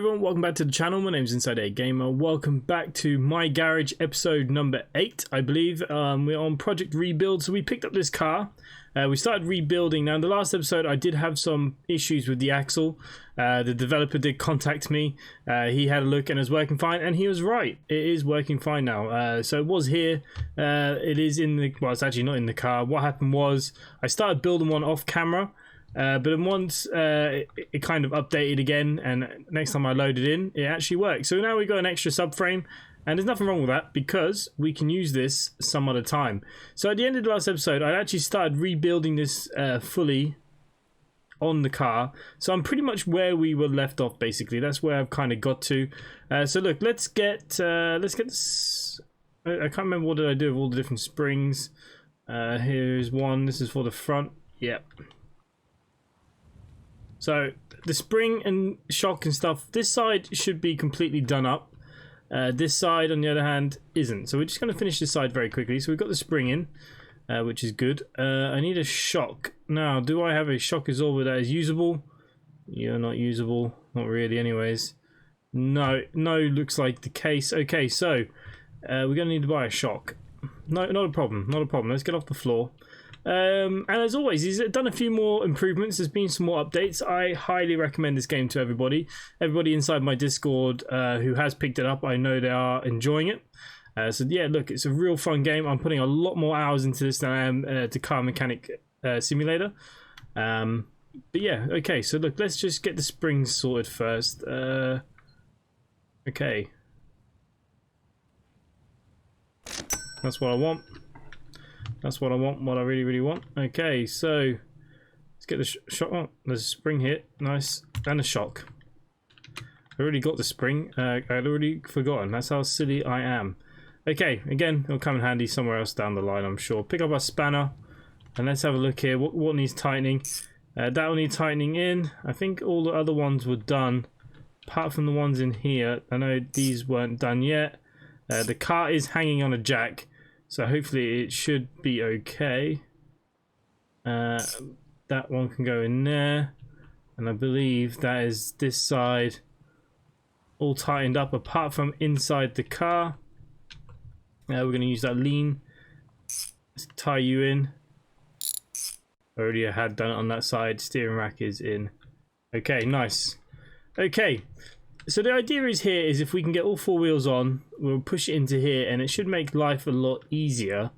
everyone, welcome back to the channel. My name is InsideAgameR. Welcome back to Mygarage episode number 8, I believe. We're on Project Rebuild, so we picked up this car. We started rebuilding. Now in the last episode I did have some issues with the axle. The developer did contact me. He had a look and it's working fine, and he was right. It is working fine now. So it was here. It is in the, well, it's actually not in the car. What happened was I started building one off camera. But then once it kind of updated again, and next time I loaded in, it actually worked. So now we've got an extra subframe, and there's nothing wrong with that because we can use this some other time. So at the end of the last episode, I actually started rebuilding this fully on the car. So I'm pretty much where we were left off, basically. That's where I've kind of got to. So look, let's get this. I can't remember what did I do with all the different springs. Here's one. This is for the front. Yep. So the spring and shock and stuff, this side should be completely done up. This side, on the other hand, isn't. So we're just going to finish this side very quickly. So we've got the spring in, which is good. I need a shock. Now, do I have a shock absorber that is usable? You're not usable. Not really anyways. No, looks like the case. Okay, so we're going to need to buy a shock. No, not a problem. Not a problem. Let's get off the floor. And as always, he's done a few more improvements. There's been some more updates. I highly recommend this game to everybody. Everybody inside my Discord who has picked it up, I know they are enjoying it. So yeah, look, it's a real fun game. I'm putting a lot more hours into this than I am to Car Mechanic Simulator. But yeah, okay, so look, let's just get the springs sorted first. Okay. That's what I want. That's what I want, what I really want. Okay, so let's get the shock. Oh, there's a spring here. Nice. And a shock. I already got the spring. I'd already forgotten. That's how silly I am. Okay, again, it'll come in handy somewhere else down the line, I'm sure. Pick up our spanner and let's have a look here. What needs tightening? That will need tightening in. I think all the other ones were done, apart from the ones in here. I know these weren't done yet. The car is hanging on a jack. So hopefully it should be okay. That one can go in there. And I believe that is this side all tightened up apart from inside the car. We're going to use that lean. Let's tie you in. Already I had done it on that side. Steering rack is in. Okay, nice. Okay. So the idea is here is if we can get all four wheels on, we'll push it into here and it should make life a lot easier.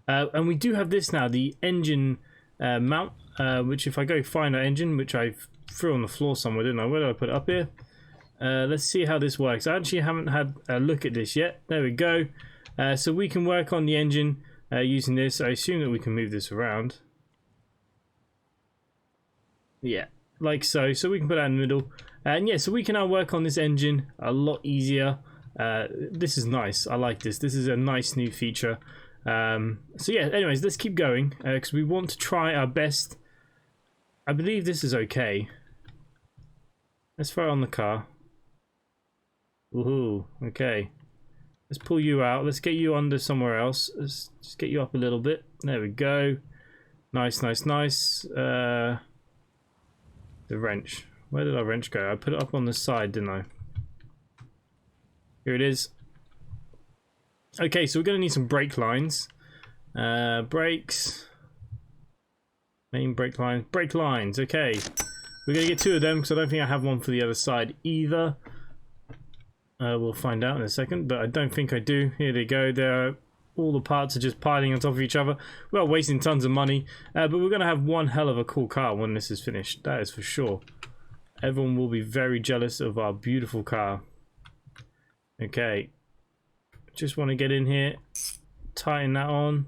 And we do have this now, the engine mount, which if I go find our engine, which I threw on the floor somewhere, didn't I? Where did I put it? Up here? Let's see how this works. I actually haven't had a look at this yet. There we go. So we can work on the engine using this. I assume that we can move this around. Yeah, like so. So we can put that in the middle. And yeah, so we can now work on this engine a lot easier. This is nice. I like this. This is a nice new feature. So yeah, anyways, let's keep going because we want to try our best. I believe this is okay. Let's throw it on the car. Woohoo. Okay. Let's pull you out. Let's get you under somewhere else. Let's just get you up a little bit. There we go. Nice, nice, nice. The wrench. Where did our wrench go? I put it up on the side, didn't I? Here it is. Okay, so we're going to need some brake lines. Brakes. Main brake lines. Brake lines, okay. We're going to get 2 of them because I don't think I have one for the other side either. We'll find out in a second, but I don't think I do. Here they go. There, all the parts are just piling on top of each other. Well, wasting tons of money. But we're going to have one hell of a cool car when this is finished. That is for sure. Everyone will be very jealous of our beautiful car. Okay. Just want to get in here. Tighten that on.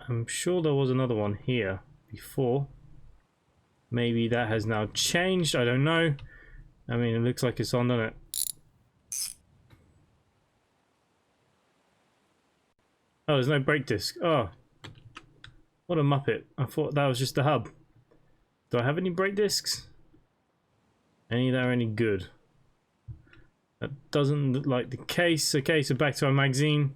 I'm sure there was another one here before. Maybe that has now changed. I don't know. I mean, it looks like it's on, doesn't it? Oh, there's no brake disc. Oh. What a muppet. I thought that was just the hub. Do I have any brake discs? Any that are any good? That doesn't look like the case. Okay, so back to our magazine.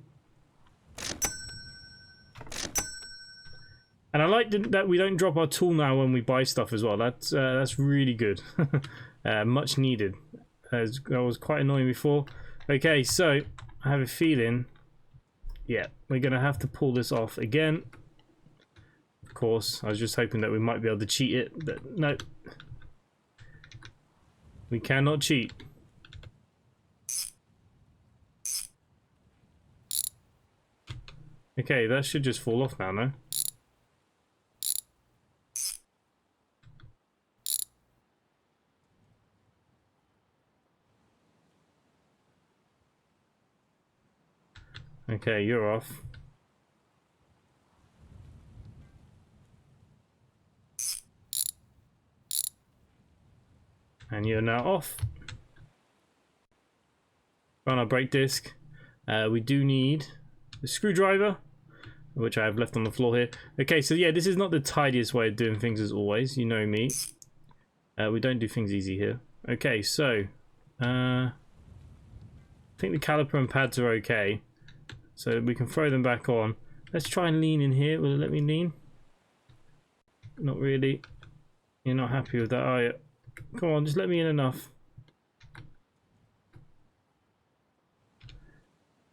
And I like that we don't drop our tool now when we buy stuff as well. That's really good. Much needed. That was quite annoying before. Okay, so I have a feeling, yeah, we're going to have to pull this off again. Of course, I was just hoping that we might be able to cheat it, but no. We cannot cheat. Okay, that should just fall off now, no? Okay, you're off. And you're now off. On our brake disc, we do need the screwdriver, which I have left on the floor here. Okay, so yeah, this is not the tidiest way of doing things as always. You know me. We don't do things easy here. Okay, so I think the caliper and pads are okay. So we can throw them back on. Let's try and lean in here. Will it let me lean? Not really. You're not happy with that, are you? Come on, just let me in enough.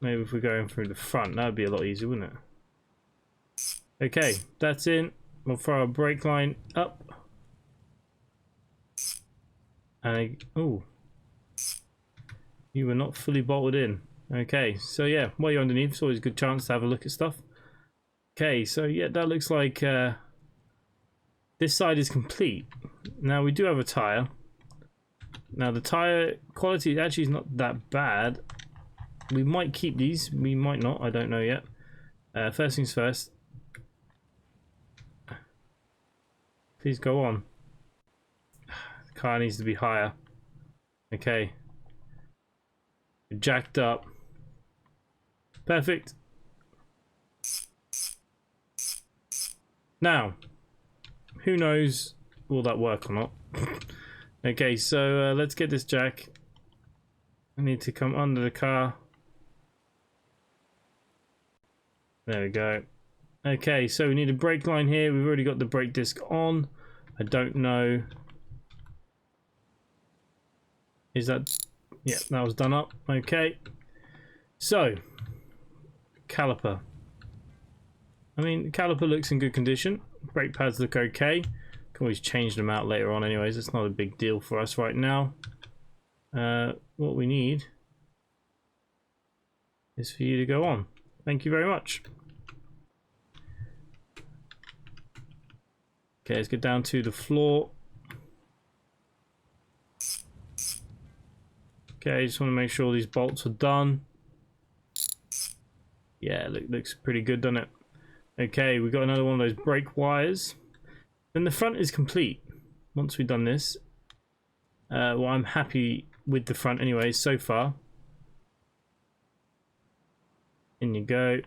Maybe if we're going through the front, that would be a lot easier, wouldn't it? Okay, that's in. We'll throw our brake line up. And oh, you were not fully bolted in. Okay, so yeah, while you're underneath, it's always a good chance to have a look at stuff. Okay, so yeah, that looks like this side is complete. Now we do have a tire. Now the tire quality actually is not that bad. We might keep these, we might not, I don't know yet. First things first. Please go on. The car needs to be higher. Okay. Jacked up. Perfect. Now, who knows will that work or not? Okay, so let's get this jack. I need to come under the car. There we go. Okay, so we need a brake line here. We've already got the brake disc on. I don't know. Is that... Yeah, that was done up. Okay. So, caliper. I mean, the caliper looks in good condition. Brake pads look okay. Can always change them out later on anyways. It's not a big deal for us right now. What we need is for you to go on. Thank you very much. Okay, let's get down to the floor. Okay, I just want to make sure these bolts are done. Yeah, looks pretty good, doesn't it? Okay, we've got another one of those brake wires. Then the front is complete. Once we've done this, well, I'm happy with the front anyway so far. In you go.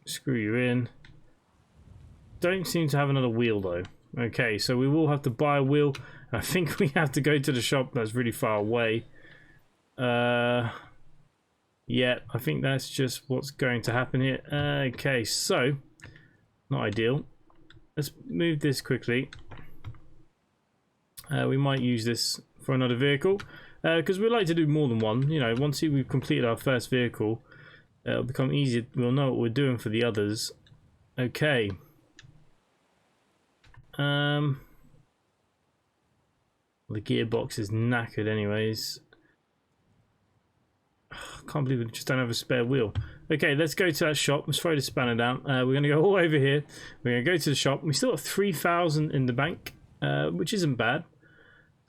Screw you in. Don't seem to have another wheel though. Okay, so we will have to buy a wheel. I think we have to go to the shop that's really far away. Yeah, I think that's just what's going to happen here. Okay, so not ideal. Let's move this quickly. We might use this for another vehicle because we like to do more than one. You know, once we've completed our first vehicle, it'll become easier. We'll know what we're doing for the others. Okay. The gearbox is knackered anyways. I can't believe we just don't have a spare wheel. Okay, let's go to that shop. Let's throw the spanner down. We're going to go all over here. We're going to go to the shop. We still have 3,000 in the bank, which isn't bad.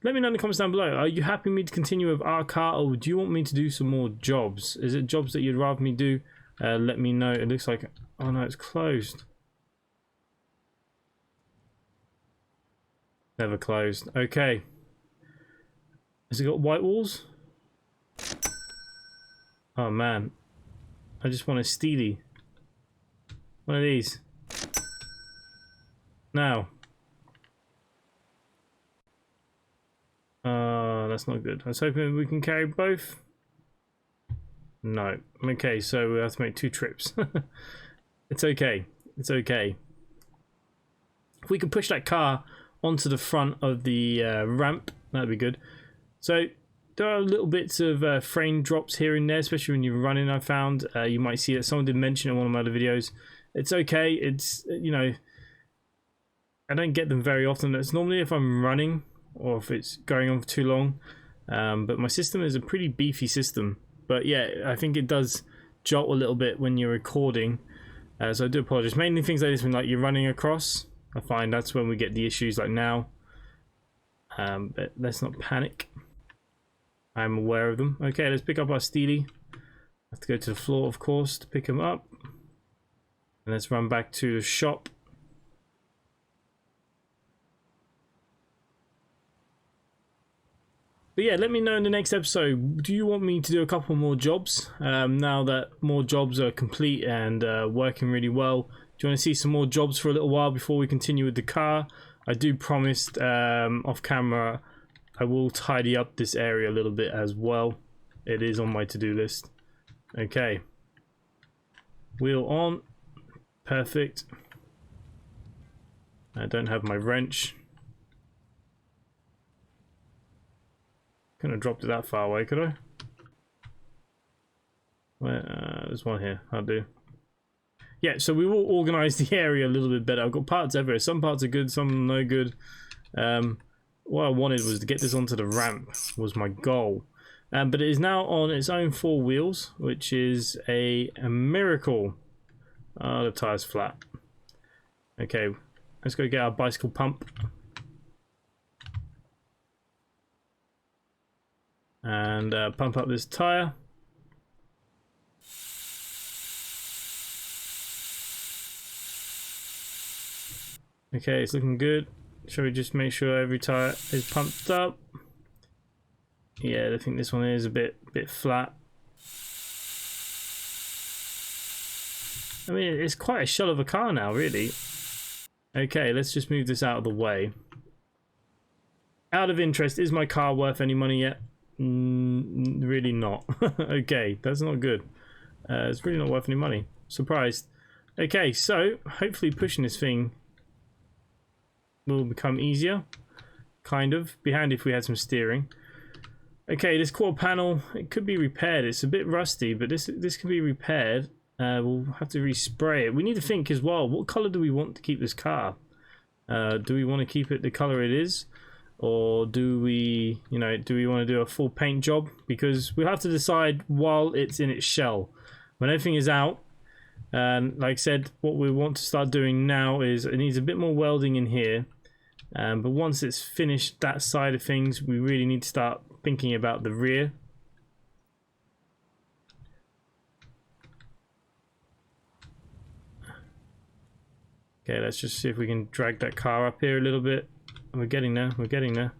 Let me know in the comments down below. Are you happy with me to continue with our car, or do you want me to do some more jobs? Is it jobs that you'd rather me do? Let me know. It looks like... Oh no, it's closed. Never closed. Okay. Has it got white walls? Oh man. I just want a Steely. One of these. Now. That's not good. I was hoping we can carry both. No. Okay, so we have to make 2 trips. It's okay. It's okay. If we could push that car onto the front of the ramp, that'd be good. So there are little bits of frame drops here and there, especially when you're running. I found you might see that someone did mention in one of my other videos. It's okay. It's, you know, I don't get them very often. It's normally if I'm running or if it's going on for too long. But my system is a pretty beefy system. But yeah, I think it does jolt a little bit when you're recording. So I do apologize. Mainly things like this when like you're running across. I find that's when we get the issues like now. But let's not panic. I'm aware of them. Okay, let's pick up our Steely. Have to go to the floor, of course, to pick them up. And let's run back to the shop. But yeah, let me know in the next episode, do you want me to do a couple more jobs? Now that more jobs are complete and working really well, do you want to see some more jobs for a little while before we continue with the car? I do promise off camera, I will tidy up this area a little bit as well. It is on my to-do list. Okay. Wheel on. Perfect. I don't have my wrench. Couldn't have dropped it that far away, could I? Where, there's one here. I'll do. Yeah, so we will organise the area a little bit better. I've got parts everywhere. Some parts are good, some no good. What I wanted was to get this onto the ramp, was my goal. But it is now on its own 4 wheels, which is a miracle. Oh, the tire's flat. Okay, let's go get our bicycle pump. And pump up this tire. Okay, it's looking good. Shall we just make sure every tire is pumped up? Yeah, I think this one is a bit flat. I mean, it's quite a shell of a car now, really. Okay, let's just move this out of the way. Out of interest, is my car worth any money yet? Really not. Okay, that's not good. It's really not worth any money. Surprised. Okay, so hopefully pushing this thing will become easier. Kind of. Be handy if we had some steering. Okay, this quarter panel, it could be repaired. It's a bit rusty, but this can be repaired. We'll have to respray it. We need to think as well, what colour do we want to keep this car? Do we want to keep it the colour it is? Or do we, you know, do we want to do a full paint job? Because we'll have to decide while it's in its shell. When everything is out, and like I said, what we want to start doing now is it needs a bit more welding in here. But once it's finished that side of things, we really need to start thinking about the rear. Okay, let's just see if we can drag that car up here a little bit. We're getting there, we're getting there.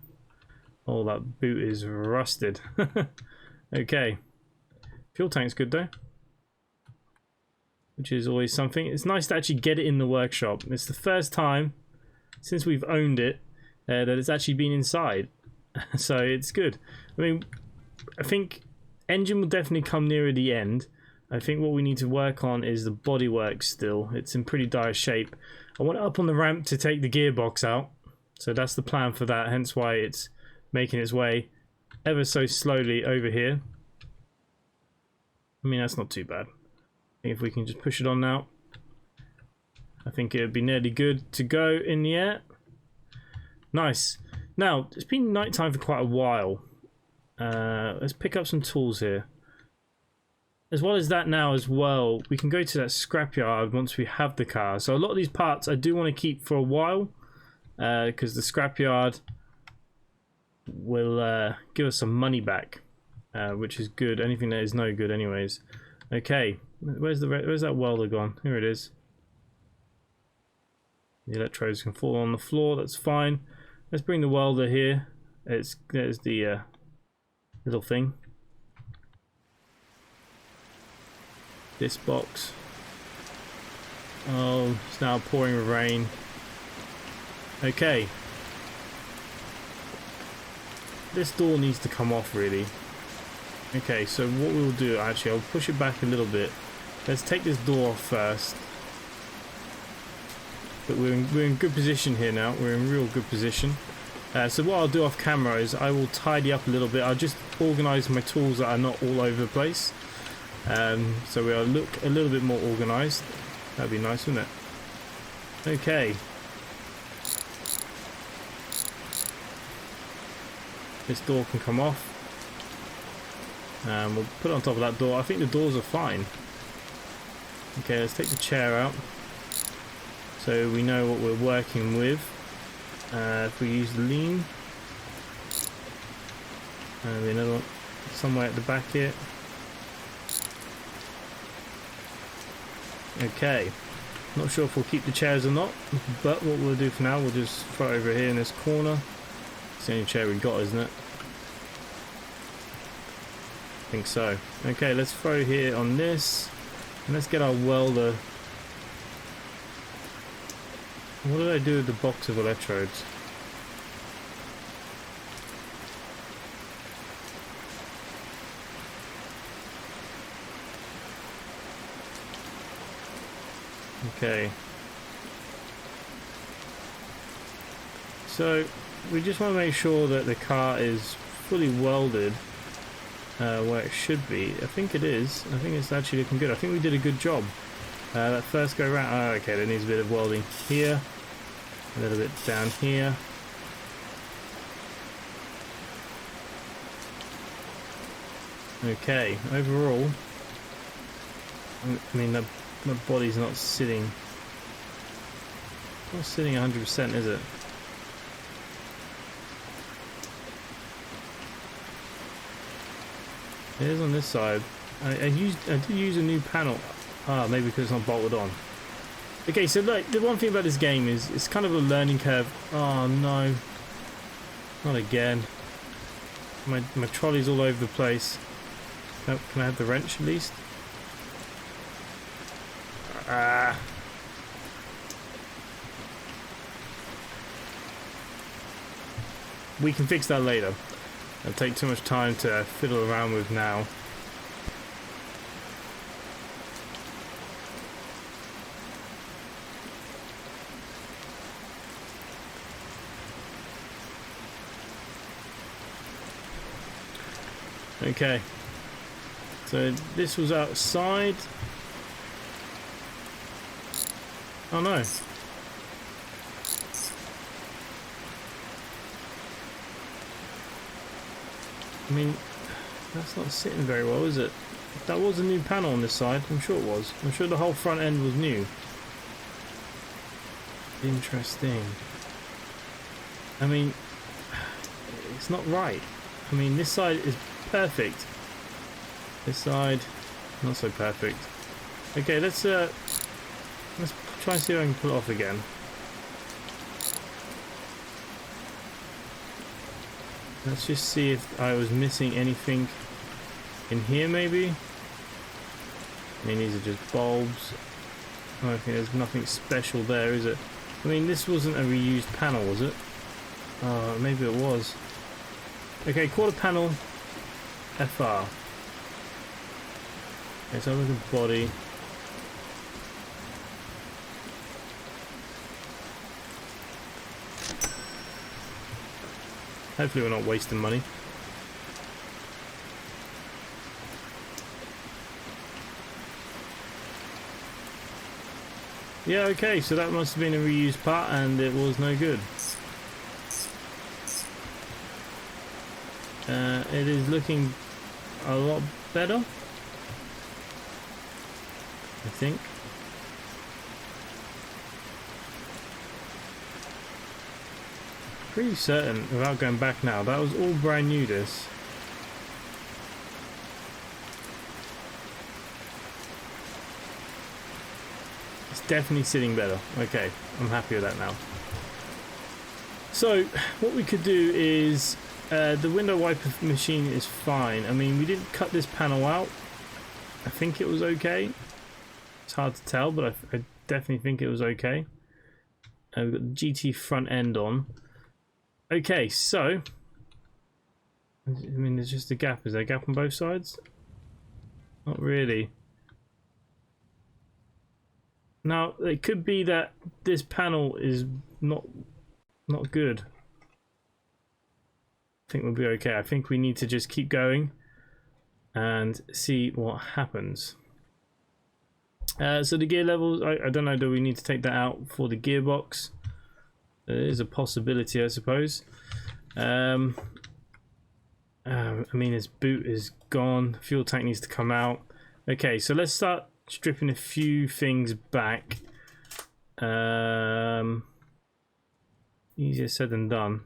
Oh, that boot is rusted. Okay. Fuel tank's good though. Which is always something. It's nice to actually get it in the workshop. It's the first time since we've owned it that it's actually been inside. So it's good. I mean, I think engine will definitely come nearer the end. I think what we need to work on is the bodywork still. It's in pretty dire shape. I want it up on the ramp to take the gearbox out. So that's the plan for that, hence why it's making its way ever so slowly over here. I mean, that's not too bad. I think if we can just push it on now, I think it would be nearly good to go in the air. Nice. Now, it's been nighttime for quite a while. Let's pick up some tools here. As well as that now as well, we can go to that scrapyard once we have the car. So a lot of these parts I do want to keep for a while. Because the scrapyard will give us some money back, which is good. Anything that is no good anyways. Okay, where's that welder gone? Here it is. The electrodes can fall on the floor, that's fine. Let's bring the welder here. There's the little thing. This box. Oh, it's now pouring with rain. Okay. This door needs to come off really. Okay, so what we'll do, actually, I'll push it back a little bit. Let's take this door off first. But we're in good position here now. We're in real good position. So what I'll do off camera is I will tidy up a little bit. I'll just organise my tools that are not all over the place. So we'll look a little bit more organised. That'd be nice, wouldn't it? Okay. This door can come off. We'll put it on top of that door. I think the doors are fine. Okay, let's take the chair out so we know what we're working with. If we use lean, another one somewhere at the back here. Okay, not sure if we'll keep the chairs or not, but what we'll do for now, we'll just throw it over here in this corner. It's the only chair we got, isn't it? I think so. Okay, let's throw here on this, and let's get our welder. What did I do with the box of electrodes? Okay. So we just want to make sure that the car is fully welded where it should be. I think it is. I think it's actually looking good. I think we did a good job. That first go round. Oh, okay, there needs a bit of welding here, a little bit down here. Okay, overall, I mean, my body's not sitting 100%, is it? It is on this side. I did use a new panel. Ah, maybe because it's not bolted on. Okay, so look, the one thing about this game is it's kind of a learning curve. Oh no, not again. My trolley's all over the place. Oh, can I have the wrench at least? Ah. We can fix that later. It'll take too much time to fiddle around with now. Okay. So this was outside. Oh no. I mean, that's not sitting very well, is it? That was a new panel on this side. I'm sure it was. I'm sure the whole front end was new. Interesting. I mean, it's not right. I mean, this side is perfect. This side, not so perfect. Okay, let's try and see if I can pull it off again. Let's just see if I was missing anything in here, maybe. I mean, these are just bulbs. I don't think there's nothing special there, is it? I mean, this wasn't a reused panel, was it? Oh, maybe it was. Okay, quarter panel FR. Okay, so look at body. Hopefully we're not wasting money. Yeah, okay, so that must have been a reused part and it was no good. It is looking a lot better, I think. Pretty certain, without going back now, that was all brand new, this. It's definitely sitting better. Okay, I'm happy with that now. So, what we could do is, the window wiper machine is fine. I mean, we didn't cut this panel out. I think it was okay. It's hard to tell, but I definitely think it was okay. We've got the GT front end on. Okay, so I mean, there's just a gap. Is there a gap on both sides? Not really. Now, it could be that this panel is not good. I think we'll be okay. I think we need to just keep going and see what happens. So the gear levels, I don't know, do we need to take that out for the gearbox? There is a possibility, I suppose. I mean, his boot is gone. Fuel tank needs to come out. Okay, so let's start stripping a few things back. Easier said than done.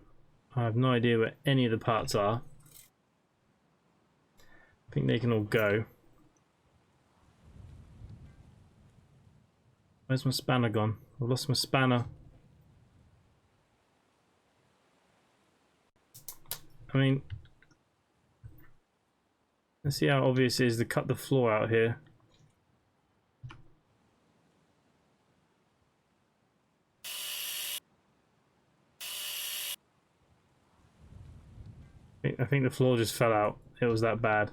I have no idea where any of the parts are. I think they can all go. Where's my spanner gone? I've lost my spanner. I mean, let's see how obvious it is to cut the floor out here. I think the floor just fell out. It was that bad.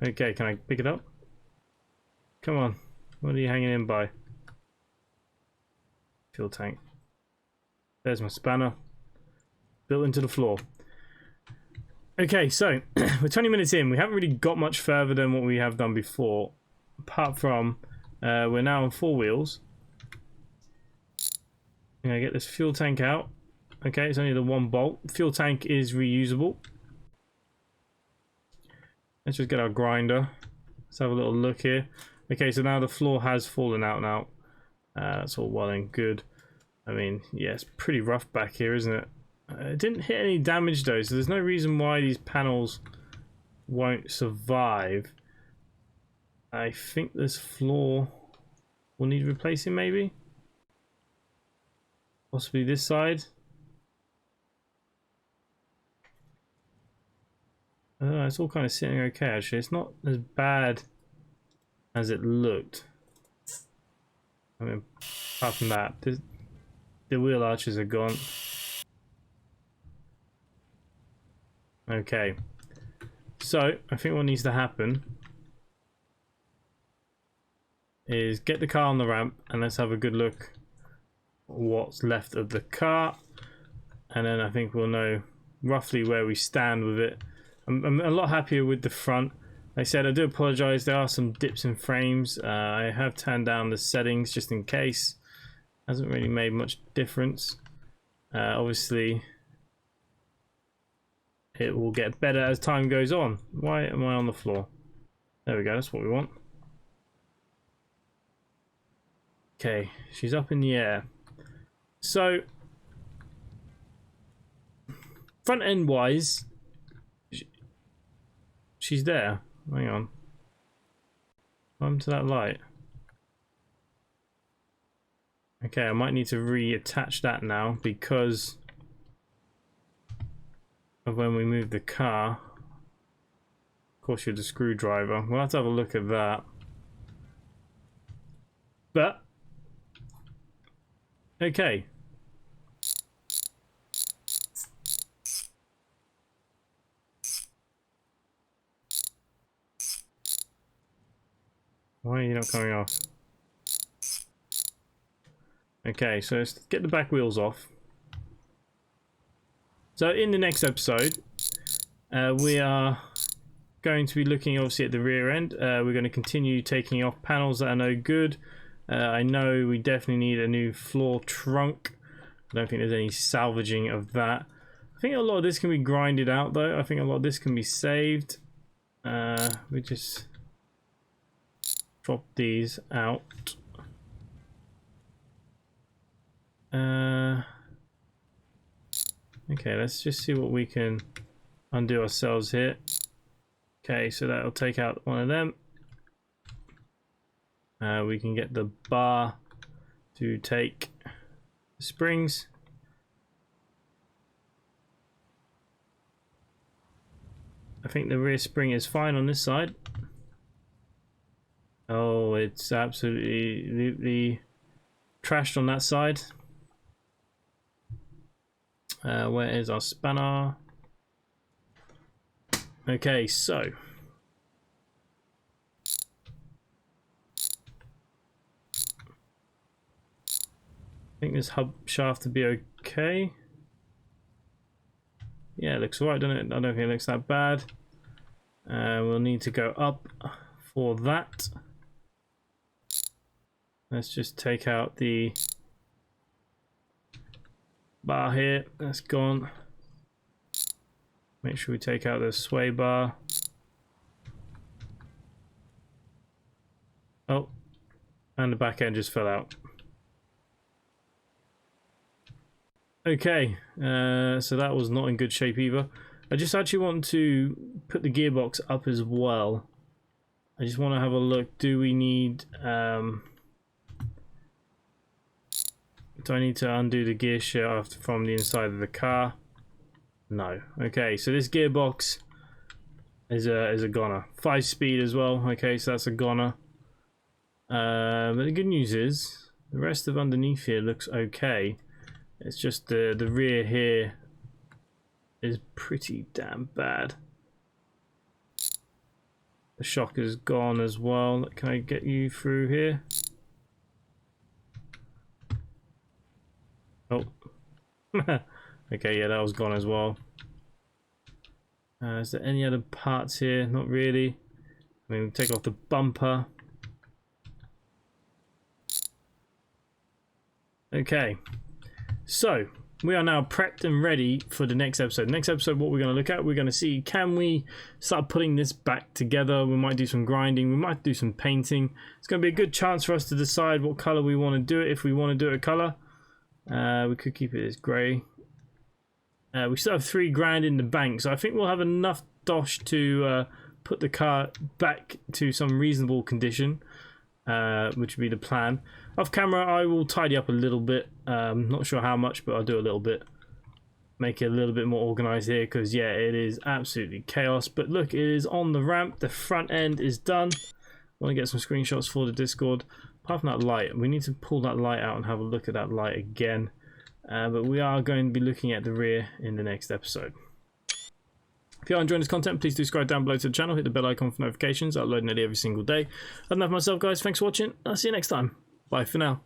Okay, can I pick it up? Come on. What are you hanging in by? Fuel tank. There's my spanner. Built into the floor. Okay, so we're 20 minutes in. We haven't really got much further than what we have done before. Apart from we're now on 4 wheels. I'm going to get this fuel tank out. Okay, it's only the 1 bolt. Fuel tank is reusable. Let's just get our grinder. Let's have a little look here. Okay, so now the floor has fallen out now. That's all well and good. I mean, yeah, it's pretty rough back here, isn't it? It didn't hit any damage though, so there's no reason why these panels won't survive. I think this floor will need replacing, maybe? Possibly this side. It's all kind of sitting okay, actually. It's not as bad as it looked. I mean, apart from that, the wheel arches are gone. Okay. So, I think what needs to happen is get the car on the ramp and let's have a good look what's left of the car. And then I think we'll know roughly where we stand with it. I'm a lot happier with the front. Like I said, I do apologize. There are some dips in frames. I have turned down the settings just in case. Hasn't really made much difference. Obviously, it will get better as time goes on. Why am I on the floor? There we go. That's what we want. Okay, she's up in the air. So, front end wise, she's there. Hang on. Come to that light. Okay, I might need to reattach that now because of when we move the car. Of course, you're the screwdriver. We'll have to have a look at that. But, okay. Why are you not coming off? Okay, so let's get the back wheels off. So in the next episode, we are going to be looking obviously at the rear end. We're going to continue taking off panels that are no good. I know we definitely need a new floor trunk. I don't think there's any salvaging of that. I think a lot of this can be grinded out though. I think a lot of this can be saved. We just drop these out. Okay, let's just see what we can undo ourselves here. Okay, so that'll take out one of them. We can get the bar to take the springs. I think the rear spring is fine on this side. Oh, it's absolutely trashed on that side. Where is our spanner? Okay, so think this hub shaft to be okay. Yeah, it looks alright, doesn't it? I don't think it looks that bad. We'll need to go up for that. Let's just take out the bar here. That's gone. Make sure we take out the sway bar. Oh, and the back end just fell out. Okay, so that was not in good shape either. I just actually want to put the gearbox up as well. I just want to have a look. Do we need... do I need to undo the gear shaft from the inside of the car? No. Okay, so this gearbox is a goner. 5-speed as well. Okay, so that's a goner. But the good news is the rest of underneath here looks okay. It's just the rear here is pretty damn bad. The shock is gone as well. Can I get you through here? Oh. Okay, yeah, that was gone as well. Is there any other parts here? Not really. I mean, we'll take off the bumper. Okay. So, we are now prepped and ready for the next episode. Next episode, what we're going to look at, we're going to see, can we start putting this back together? We might do some grinding, we might do some painting. It's going to be a good chance for us to decide what color we want to do it, if we want to do it a color. We could keep it as grey. We still have $3,000 in the bank, so I think we'll have enough dosh to put the car back to some reasonable condition, which would be the plan. Off camera, I will tidy up a little bit. Not sure how much, but I'll do a little bit. Make it a little bit more organized here, because yeah, it is absolutely chaos. But look, it is on the ramp. The front end is done. I want to get some screenshots for the Discord. Apart from that light, we need to pull that light out and have a look at that light again. But we are going to be looking at the rear in the next episode. If you are enjoying this content, please do subscribe down below to the channel. Hit the bell icon for notifications. I upload nearly every single day. Other than that, for myself, guys, thanks for watching. I'll see you next time. Bye for now.